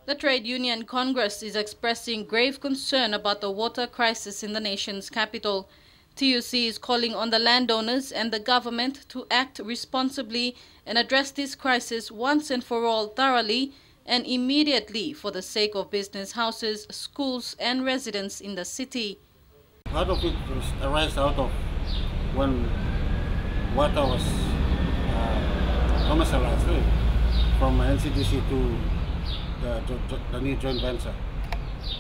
The Trade Union Congress is expressing grave concern about the water crisis in the nation's capital. TUC is calling on the landowners and the government to act responsibly and address this crisis once and for all thoroughly and immediately for the sake of business houses, schools and residents in the city. Part of it arises out of when water was commercialized from NCDC to the new joint venture.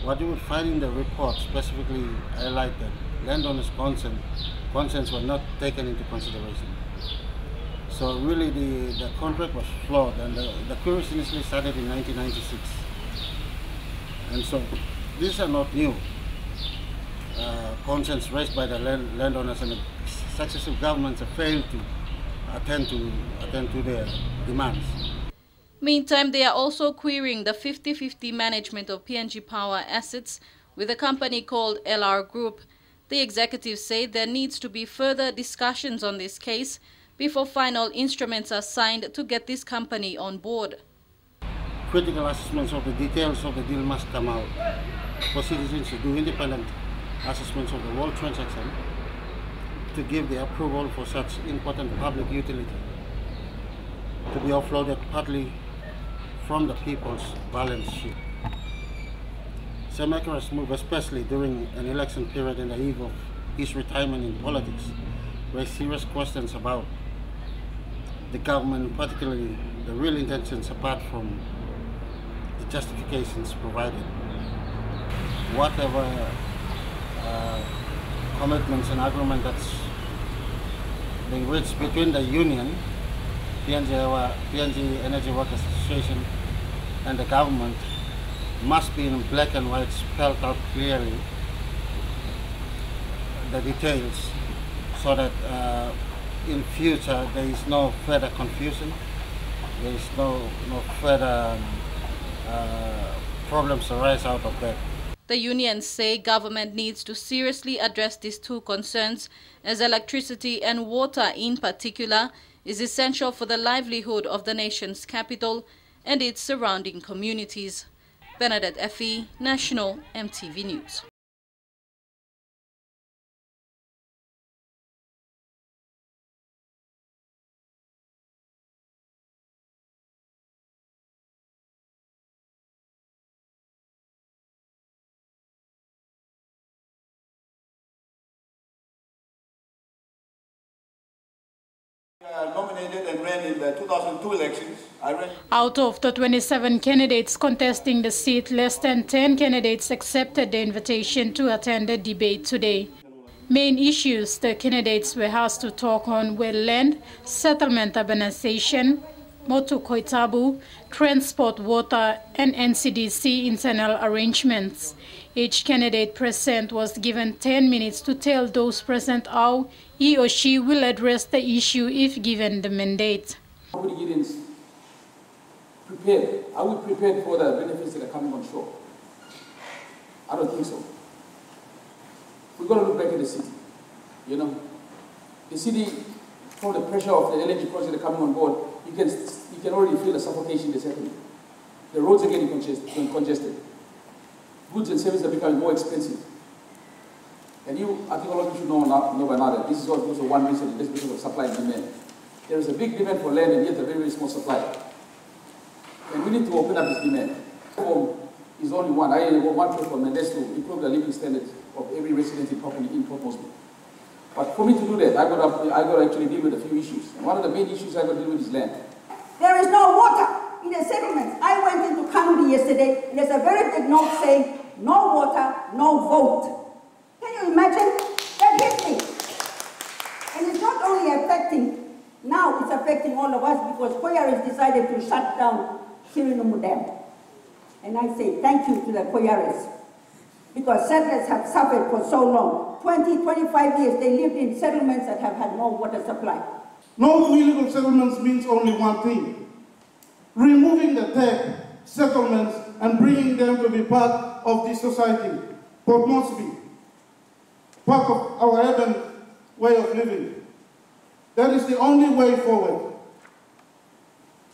What you would find in the report specifically highlight that landowners' concerns were not taken into consideration. So really the contract was flawed, and the queries initially started in 1996. And so these are not new concerns raised by the landowners, and the successive governments have failed to attend to their demands. Meantime, they are also querying the 50-50 management of PNG Power assets with a company called LR Group. The executives say there needs to be further discussions on this case before final instruments are signed to get this company on board. Critical assessments of the details of the deal must come out for citizens to do independent assessments of the whole transaction to give the approval for such important public utility to be offloaded partly from the people's balance sheet. Semekara's move, especially during an election period in the eve of his retirement in politics, raised serious questions about the government, particularly the real intentions apart from the justifications provided. Whatever commitments and agreement that's being reached between the union, PNG Energy Workers Association, and the government must be in black and white, spelled out clearly the details, so that in future there is no further confusion, there is no further problems arise out of that. The unions say government needs to seriously address these two concerns, as electricity and water in particular is essential for the livelihood of the nation's capital and its surrounding communities. Bernadette EFI, National MTV News. Nominated and ran in the 2002 elections. Out of the 27 candidates contesting the seat, less than 10 candidates accepted the invitation to attend the debate today. Main issues the candidates were asked to talk on were land, settlement urbanization, motu koitabu, transport, water, and NCDC internal arrangements. Each candidate present was given 10 minutes to tell those present how he or she will address the issue if given the mandate. Nobody gets prepared. Are we prepared for the benefits that are coming on shore? I don't think so. We've got to look back at the city. You know, the city, from the pressure of the LNG project that are coming on board, you can already feel the suffocation that's happening. The roads are getting congested. Goods and services are becoming more expensive. And I think all of you should know by now that this is also one reason, this because of supply and demand. There is a big demand for land and yet a very, very small supply. And we need to open up this demand. Home is only one. I have one platform, and that's to improve the living standards of every resident in Port Moresby. But for me to do that, I got to actually deal with a few issues. And one of the main issues I got to deal with is land. There is no water in the settlements. I went into Kanuri yesterday, and there's a very big note saying, no water, no vote. Can you imagine? That hit me. And it's not only affecting, now it's affecting all of us because Koyaris decided to shut down Kirinomu Dam. And I say thank you to the Koyaris, because settlers have suffered for so long. 20, 25 years they lived in settlements that have had no water supply. No to illegal settlements means only one thing: removing the tech settlements and bringing them to be part of this society. Port Moresby, part of our urban way of living. That is the only way forward.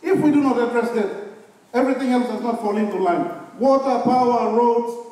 If we do not address that, Everything else does not fall into line. Water, power, roads,